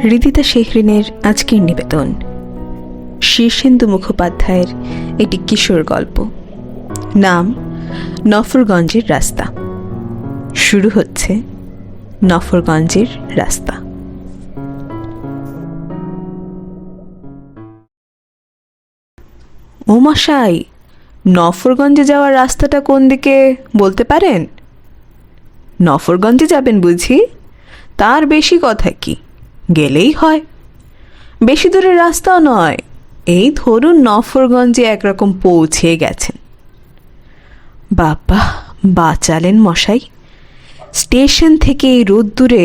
রিদিতা শেহরিনের আজকের নিবেদন শীর্ষেন্দু মুখোপাধ্যায়ের একটি কিশোর গল্প, নাম নফরগঞ্জের রাস্তা। শুরু হচ্ছে নফরগঞ্জের রাস্তা। ও মশাই, নফরগঞ্জে যাওয়ার রাস্তাটা কোন দিকে বলতে পারেন? নফরগঞ্জে যাবেন বুঝি? তার বেশি কথা কি, গেলেই হয়। বেশি দূরের রাস্তাও নয়, এই ধরুন নফরগঞ্জে একরকম পৌঁছে গেছেন। বাবা, বাঁচালেন মশাই। স্টেশন থেকে এই রোদ্দুরে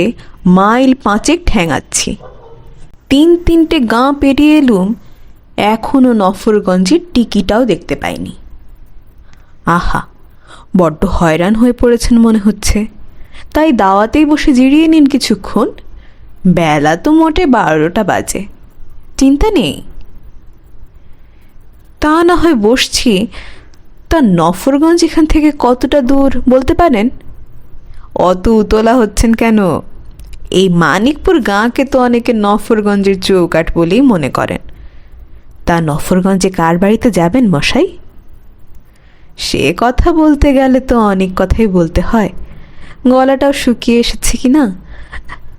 মাইল 5 ঠ্যাঙাচ্ছি, 3-3টে গাঁ পেরিয়ে এলুম, এখনও নফরগঞ্জের টিকিটাও দেখতে পাইনি। আহা, বড্ড হয়রান হয়ে পড়েছেন মনে হচ্ছে। তাই দাওয়াতেই বসে জিরিয়ে নিন কিছুক্ষণ। বেলা তো মোটে 12টা বাজে, চিন্তা নেই। তা না হয় বসছি, তা নফরগঞ্জ এখান থেকে কতটা দূর বলতে পারেন? অত উতলা হচ্ছেন কেন? এই মানিকপুর গাঁকে তো অনেকে নফরগঞ্জের চৌকাঠ বলেই মনে করেন। তা নফরগঞ্জে কার বাড়িতে যাবেন মশাই? সে কথা বলতে গেলে তো অনেক কথাই বলতে হয়। গলাটাও শুকিয়ে এসেছে কি না।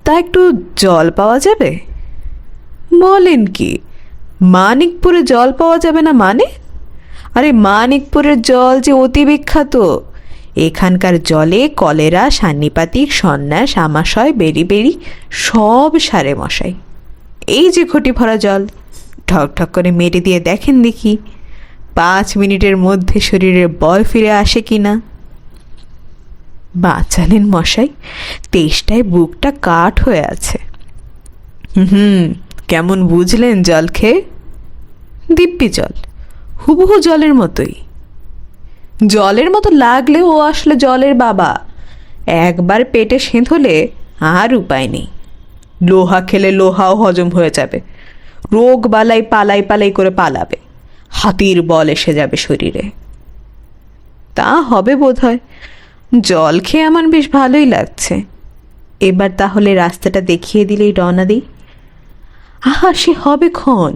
তা একটু জল পাওয়া যাবে? বলেন কি, মানিকপুরে জল পাওয়া যাবে না মানে? আরে মানিকপুরের জল যে অতি বিখ্যাত। এখানকার জলে কলেরা, সান্নিপাতিক, সন্ন্যাস, আমাশয়, বেরি সব সারে মশাই। এই যে ঘটি ভরা জল, ঠক ঠক করে মেরে দিয়ে দেখেন দেখি 5 মিনিটের মধ্যে শরীরের বল ফিরে আসে কি না। বাঁচালেন মশাই, তেষ্টায় বুকটা কাঠ হয়ে আছে। কেমন বুঝলেন জল খেয়ে? দিব্যি জল, হুবহু জলের মতোই। জলের মতো লাগলেও ও আসলে জলের বাবা। একবার পেটে সেঁধ হলে আর উপায় নেই। লোহা খেলে লোহাও হজম হয়ে যাবে, রোগ বালাই পালাই পালাই করে পালাবে, হাতির বল এসে যাবে শরীরে। তা হবে বোধহয়। জল খেয়ে আমার বেশ ভালোই লাগছে। এবার তাহলে রাস্তাটা দেখিয়ে দিলেই রওনা দিই। আহা, সে হবে ক্ষণ।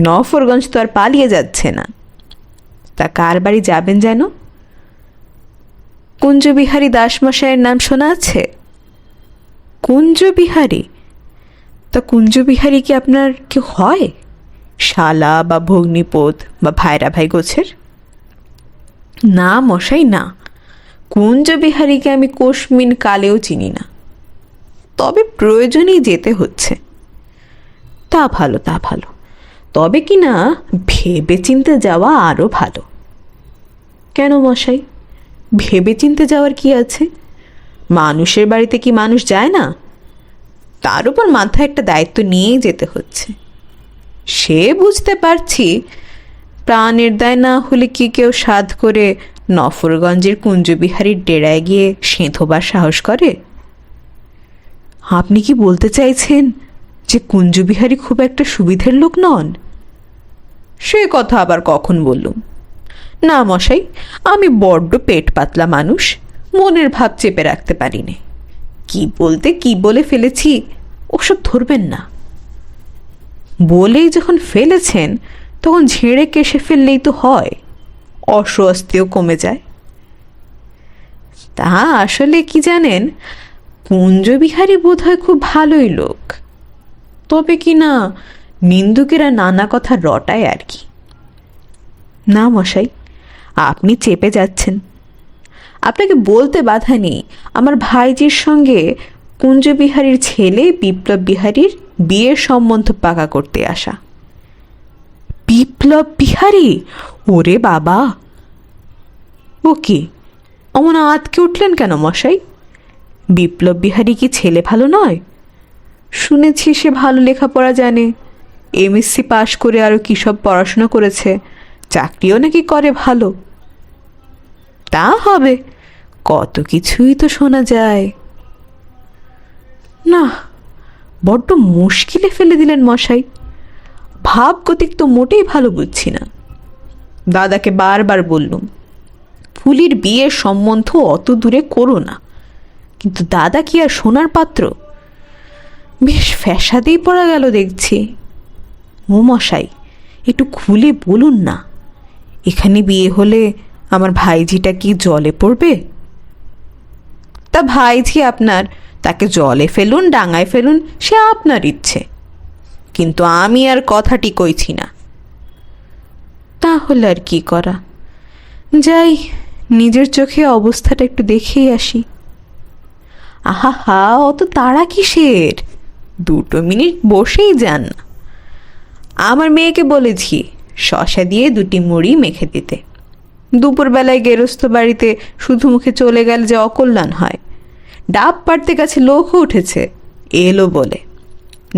নফরগঞ্জ তো আর পালিয়ে যাচ্ছে না। তা কার বাড়ি যাবেন যেন? কুঞ্জবিহারী দাসমশাইয়ের নাম শোনা আছে? কুঞ্জবিহারী? তা কুঞ্জবিহারী কি আপনার কেউ হয়? শালা বা ভগ্নিপোত বা ভাইরা ভাই গোছের? না মশাই, না। কুঞ্জবিহারীকে আমি কোশমিন কালেও চিনি না। তবে প্রয়োজনেই যেতে হচ্ছে। তা ভালো, তা ভালো। তবে কি না, ভেবে চিনতে যাওয়া আরও ভালো। কেন মশাই, ভেবে চিনতে যাওয়ার কি আছে? মানুষের বাড়িতে কি মানুষ যায় না? তার উপর মাথায় একটা দায়িত্ব নিয়েই যেতে হচ্ছে। সে বুঝতে পারছি, প্রাণের দায় না হলে কি কেউ সাধ করে নফরগঞ্জের কুঞ্জবিহারীর ডেরায় গিয়ে সেঁধোবার সাহস করে? আপনি কি বলতে চাইছেন যে কুঞ্জবিহারী খুব একটা সুবিধের লোক নন? সে কথা আবার কখন বললুম? না মশাই, আমি বড্ড পেট পাতলা মানুষ, মনের ভাব চেপে রাখতে পারি নে। কি বলতে কি বলে ফেলেছি ওসব ধরবেন না। বলেই যখন ফেলেছেন তখন ঝেড়ে কেশে ফেললেই তো হয়, অস্বস্তিও কমে যায়। তা আসলে কি জানেন, কুঞ্জবিহারী বোধহয় খুব ভালোই লোক। তবে কি না, নিন্দুকেরা নানা কথা রটায় আর কি। না মশাই, আপনি চেপে যাচ্ছেন। আপনাকে বলতে বাধা নেই, আমার ভাইজির সঙ্গে কুঞ্জবিহারীর ছেলে বিপ্লব বিহারীর বিয়ের সম্বন্ধ পাকা করতে আসা। বিপ্লব বিহারী? ওরে বাবা! ও কি, অমন আঁতকে উঠলেন কেন মশাই? বিপ্লব বিহারী কি ছেলে ভালো নয়? শুনেছি সে ভালো লেখাপড়া জানে, MSc পাশ করে আরও কী সব পড়াশোনা করেছে, চাকরিও নাকি করে ভালো। তা হবে, কত কিছুই তো শোনা যায়। না, বড্ড মুশকিলে ফেলে দিলেন মশাই। ভাবগতিক তো মোটেই ভালো বুঝছি না। দাদাকে বারবার বললুম ফুলির বিয়ের সম্বন্ধ অত দূরে করো না, কিন্তু দাদা কি আর শোনার পাত্র? বেশ ফ্যাসাদেই পড়া গেল দেখছি। ও মশাই, একটু খুলে বলুন না, এখানে বিয়ে হলে আমার ভাইঝিটা কি জলে পড়বে? তা ভাইঝি আপনার, তাকে জলে ফেলুন ডাঙায় ফেলুন, সে আপনার ইচ্ছে, কিন্তু আমি আর কথাটি কইছি না। তাহলে আর কি করা, যাই নিজের চোখে অবস্থাটা একটু দেখেই আসি। আহা হা, অত তাড়া কিসের? 2 মিনিট বসেই যান না। আমার মেয়েকে বলেছি শসা দিয়ে 2টি মুড়ি মেখে দিতে। দুপুরবেলায় গেরস্থ বাড়িতে শুধু মুখে চলে গেলে যে অকল্যাণ হয়। ডাব পাড়তে কাছে লোকও উঠেছে এলো বলে।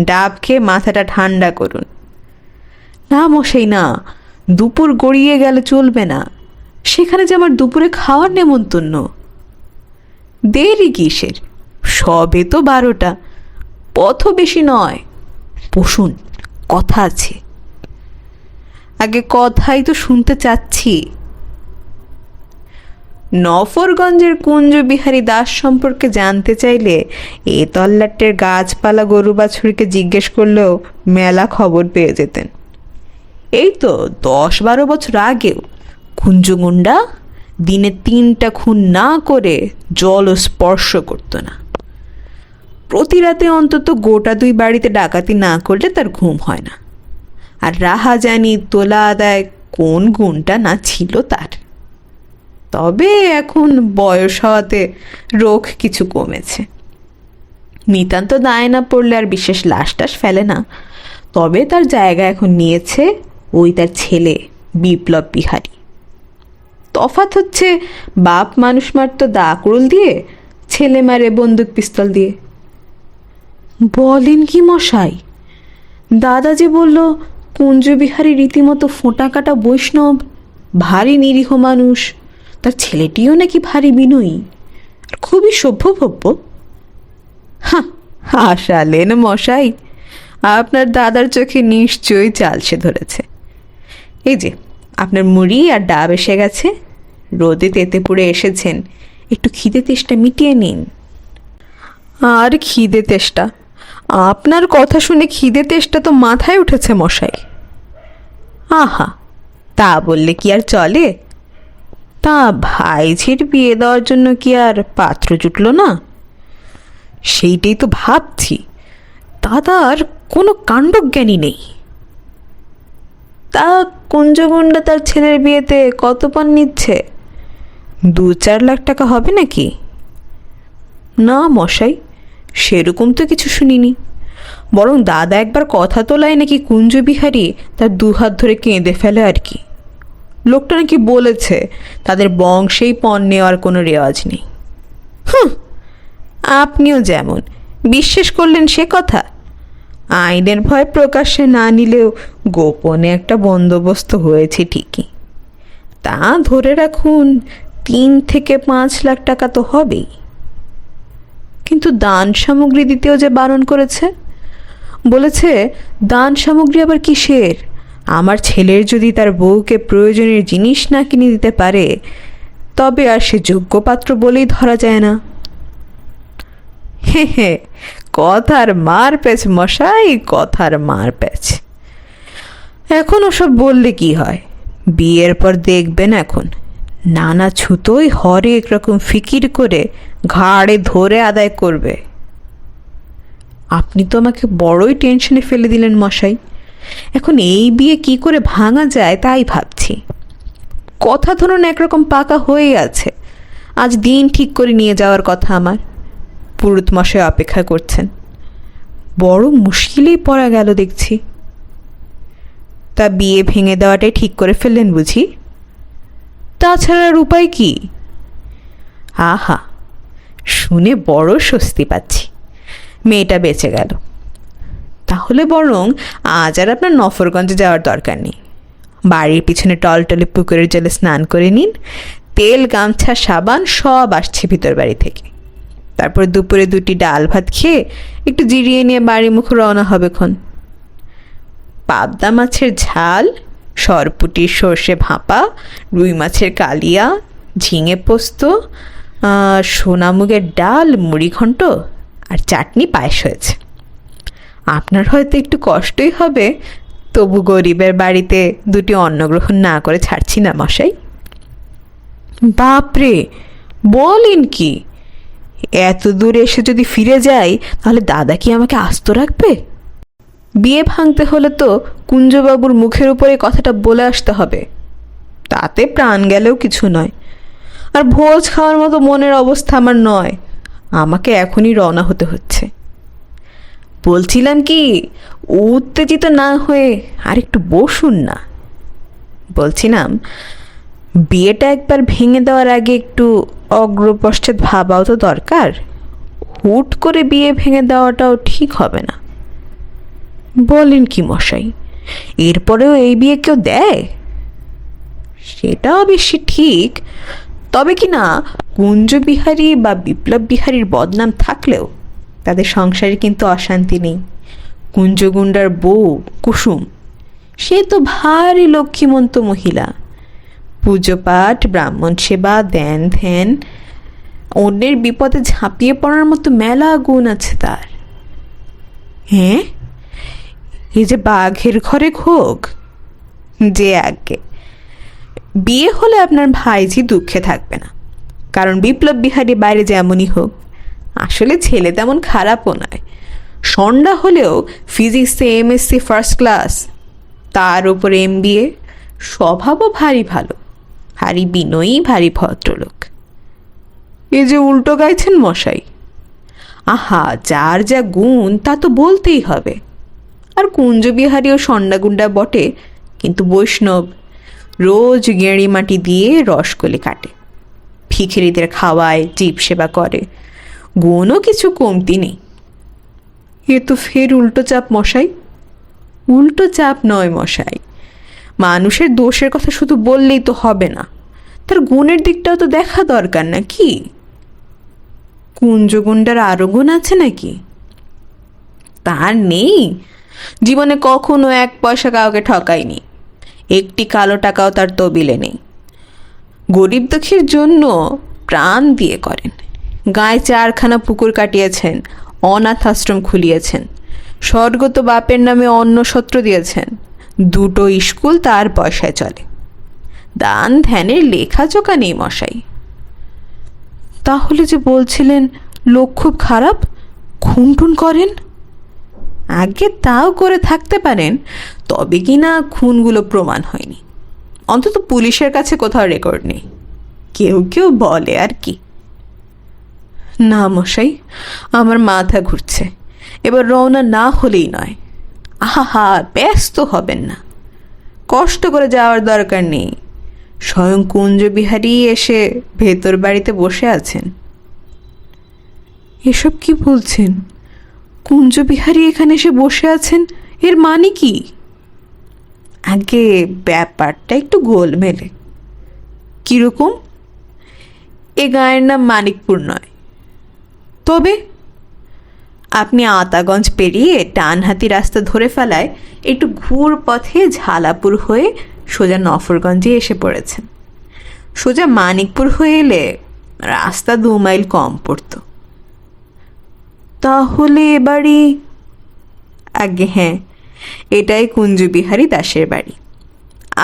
ডাব খেয়ে মাথাটা ঠান্ডা করুন। না মশাই না, দুপুর গড়িয়ে গেলে চলবে না, সেখানে যে আমার দুপুরে খাওয়ার নেমন্তন্ন। দেরি কিসের, সবে তো 12টা, পথও বেশি নয়। বসুন, কথা আছে। আগে কথাই তো শুনতে চাচ্ছি। নফরগঞ্জের কুঞ্জবিহারী দাস সম্পর্কে জানতে চাইলে এ তল্লাটের গাছপালা গরু বাছুরিকে জিজ্ঞেস করলেও মেলা খবর পেয়ে যেতেন। এই তো 10-12 বছর আগেও কুঞ্জগুন্ডা দিনে 3টা খুন না করে জলও স্পর্শ করত না। প্রতি রাতে অন্তত গোটা 2 বাড়িতে ডাকাতি না করলে তার ঘুম হয় না। আর রাহা জানি তোলা আদায় কোন গুণটা না ছিল তার। তবে এখন বয়স হওয়াতে রোগ কিছু কমেছে। নিতান্ত দায় না পড়লে আর বিশেষ লাশ টাশ ফেলে না। তবে তার জায়গা এখন নিয়েছে ওই তার ছেলে বিপ্লব বিহারী। তফাৎ হচ্ছে, বাপ মানুষ মারতো দা কুড়ুল দিয়ে, ছেলে মারে বন্দুক পিস্তল দিয়ে। বলেন কি মশাই? দাদা যে বলল কুঞ্জবিহারী রীতিমতো ফোঁটা কাটা বৈষ্ণব, ভারী নিরীহ মানুষ, তার ছেলেটিও নাকি ভারী বিনয়ী, খুবই সভ্যভব্য। হ্যাঁ, হাসালেন মশাই, আপনার দাদার চোখে নিশ্চয়ই চালসে ধরেছে। এই যে আপনার মুড়ি আর ডাব এসে গেছে, রোদে তেতে পুড়ে এসেছেন, একটু খিদে তেষ্টা মিটিয়ে নিন। আর খিদে তেষ্টা? আপনার কথা শুনে খিদে তেষ্টা তো মাথায় উঠেছে মশাই। আহা, তা বললে কি আর চলে? তা ভাইঝির বিয়ে দেওয়ার জন্য কি আর পাত্র জুটল না? সেইটাই তো ভাবছি, দাদার কোনো কাণ্ডজ্ঞানী নেই। তা কুঞ্জগুন্ডা তার ছেলের বিয়েতে কত পণ নিচ্ছে? 2-4 লাখ টাকা হবে নাকি? না মশাই, সেরকম তো কিছু শুনিনি। বরং দাদা একবার কথা তোলায় নাকি কুঞ্জবিহারী তার 2 হাত ধরে কেঁদে ফেলে আর কি। লোকটা নাকি বলেছে তাদের বংশেই পণ নেওয়ার কোনো রেওয়াজ নেই। হুঁ, আপনিও যেমন বিশ্বাস করলেন সে কথা। আইনের ভয় প্রকাশ্যে না নিলেও গোপনে একটা বন্দোবস্ত হয়েছে ঠিকই। তা ধরে রাখুন 3 থেকে 5 লাখ টাকা তো হবেই। কিন্তু দান সামগ্রী দিতেও যে বারণ করেছে। বলেছে দান সামগ্রী আবার কিসের? আমার ছেলের যদি তার বউকে প্রয়োজনের জিনিস না কিনে দিতে পারে, তবে আর সে যোগ্য পাত্র বলেই ধরা যায় না। হে হে, কথার মার প্যাচ মশাই, কথার মার প্যাচ। এখন ওসব বললে কি হয়? বিয়ের পর দেখবেন এখন নানা ছুতোই হরেক রকম ফিকির করে ঘাড়ে ধরে আদায় করবে। আপনি তো আমাকে বড়ই টেনশনে ফেলে দিলেন মশাই। এখন এই বিয়ে কি করে ভাঙা যায় তাই ভাবছি। কথা ধরুন একরকম পাকা হয়ে আছে, আজ দিন ঠিক করে নিয়ে যাওয়ার কথা আমার। পুরুত মশাই অপেক্ষা করছেন। বড় মুশকিলেই পড়া গেল দেখছি। তা বিয়ে ভেঙে দেওয়াটাই ঠিক করে ফেললেন বুঝি? তাছাড়ার উপায় কি? আহা, শুনে বড় স্বস্তি পাচ্ছি, মেয়েটা বেঁচে গেল। তাহলে বরং আজ আর আপনার নফরগঞ্জে যাওয়ার দরকার নেই। বাড়ির পিছনে টলটলে পুকুরের জলে স্নান করে নিন। তেল, গামছা, সাবান সব আসছে ভিতর বাড়ি থেকে। তারপর দুপুরে 2টি ডাল ভাত খেয়ে একটু জিরিয়ে নিয়ে বাড়ি মুখ রওনা হবেক্ষণ। পাবদা মাছের ঝাল, সরপুটির সর্ষে ভাপা, রুই মাছের কালিয়া, ঝিঙে পোস্ত, সোনামুগের ডাল, মুড়ি ঘন্ট আর চাটনি পায়েস হয়েছে। আপনার হয়তো একটু কষ্টই হবে, তবু গরিবের বাড়িতে দুটি অন্নগ্রহণ না করে ছাড়ছি না মশাই। বাপরে, বলেন কি? এত দূরে এসে যদি ফিরে যাই তাহলে দাদা কি আমাকে আস্ত রাখবে? বিয়ে ভাঙতে হলে তো কুঞ্জবাবুর মুখের উপরে কথাটা বলে আসতে হবে, তাতে প্রাণ গেলেও কিছু নয়। আর ভোজ খাওয়ার মতো মনের অবস্থা আমার নয়, আমাকে এখনই রওনা হতে হচ্ছে। বলছিলাম কি, উত্তেজিত না হয়ে আর একটু বসুন না। বলছিলাম, বিয়েটা একবার ভেঙে দেওয়ার আগে একটু অগ্রপশ্চাৎ ভাবাও তো দরকার। হুট করে বিয়ে ভেঙে দেওয়াটাও ঠিক হবে না। বলেন কি মশাই, এরপরেও এই বিয়ে কেউ দেয়? সেটা অবশ্যই ঠিক, তবে কি না কুঞ্জবিহারী বা বিপ্লব বিহারীর বদনাম থাকলেও তাদের সংসারে কিন্তু অশান্তি নেই। কুঞ্জগুন্ডার বউ কুসুম, সে তো ভারী লক্ষ্মীমন্ত মহিলা। পুজো পাঠ, ব্রাহ্মণ সেবা, ধ্যান ধ্যান, অন্যের বিপদে ঝাঁপিয়ে পড়ার মতো মেলা গুণ আছে তার। হ্যাঁ, এই যে বাঘের ঘরে ঘোক, যে আগে বিয়ে হলে আপনার ভাইঝি দুঃখে থাকবে না, কারণ বিপ্লব বিহারী বাইরে যেমনই হোক আসলে ছেলে তেমন খারাপও নয়। সন্ধ্যা হলেও ফিজিক্সে এমএসসি ফার্স্ট ক্লাস, তার উপর MBA, স্বভাবও ভারী ভালো, ভারী বিনয়ী, ভারী ভদ্রলোক। এ যে উল্টো গাইছেন মশাই। আহা, যার যা গুণ তা তো বলতেই হবে। আর কুঞ্জবিহারীও সন্ডাগুন্ডা বটে, কিন্তু বৈষ্ণব, রোজ গেঁড়ি মাটি দিয়ে রসকলি কাটে, ভিখিরিদের খাওয়ায়, জীব সেবা করে, গুণও কিছু কমতি নেই। এ তো ফের উল্টো চাপ মশাই। উল্টো চাপ নয় মশাই, মানুষের দোষের কথা শুধু বললেই তো হবে না, তার গুণের দিকটাও তো দেখা দরকার নাকি? কুঞ্জগুন্ডার আরো গুণ আছে নাকি? তার নেই, জীবনে কখনো 1 পয়সা কাউকে ঠকায়নি, একটি কালো টাকাও তার তবিলে নেই। গরিব দুঃখীর জন্য প্রাণ দিয়ে করেন, গায়ে 4খানা পুকুর কাটিয়েছেন, অনাথ আশ্রম খুলিয়েছেন, স্বর্গত বাপের নামে অন্ন সত্র দিয়েছেন, 2টো স্কুল তার পয়সায় চলে। দান ধ্যানের লেখাজোকা নেই মশাই। তাহলে যে বলছিলেন লোক খুব খারাপ, খুন করেন? আগে তাও করে থাকতে পারেন, তবে কি না খুনগুলো প্রমাণ হয়নি, অন্তত পুলিশের কাছে কোথাও রেকর্ড নেই। কেউ কেউ বলে আর কি। না মশাই, আমার মাথা ঘুরছে, এবার রওনা না হলেই নয়। আহা, ব্যস্ত হবেন না, কষ্ট করে যাওয়ার দরকার নেই। স্বয়ং কুঞ্জবিহারী এসে ভেতর বাড়িতে বসে আছেন। এসব কি বলছেন? কুঞ্জবিহারী এখানে এসে বসে আছেন, এর মানে কি? আগে ব্যাপারটা একটু গোলমেলে। কিরকম? এ গায়ের নাম মানিকপুর নয়। তবে আপনি আতাগঞ্জ পেরিয়ে ডানহাতি রাস্তা ধরে ফেলায় একটু ঘুর পথে ঝালাপুর হয়ে সোজা নফরগঞ্জে এসে পড়েছেন। সোজা মানিকপুর হয়ে এলে রাস্তা 2 মাইল কম পড়ত। তাহলে এবারই? আগে হ্যাঁ, এটাই কুঞ্জবিহারী দাসের বাড়ি।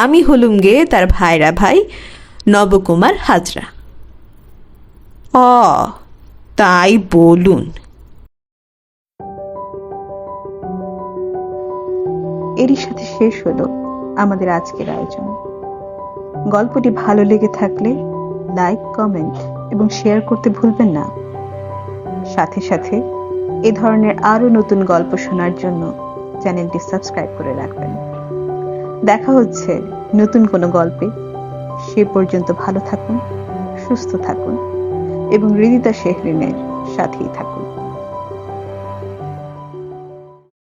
আমি হলুম গে তার ভাইরা ভাই নবকুমার হাজরা। তাই বলুন। এরই সাথে শেষ হলো আমাদের আজকের আয়োজন। গল্পটি ভালো লেগে থাকলে লাইক, কমেন্ট এবং শেয়ার করতে ভুলবেন না। সাথে সাথে এ ধরনের আরো নতুন গল্প শোনার জন্য চ্যানেলটি সাবস্ক্রাইব করে রাখবেন। দেখা হচ্ছে নতুন কোনো গল্পে। সে পর্যন্ত ভালো থাকুন, সুস্থ থাকুন এবং হৃদিতা শেহরিনের সাথেই থাকুন।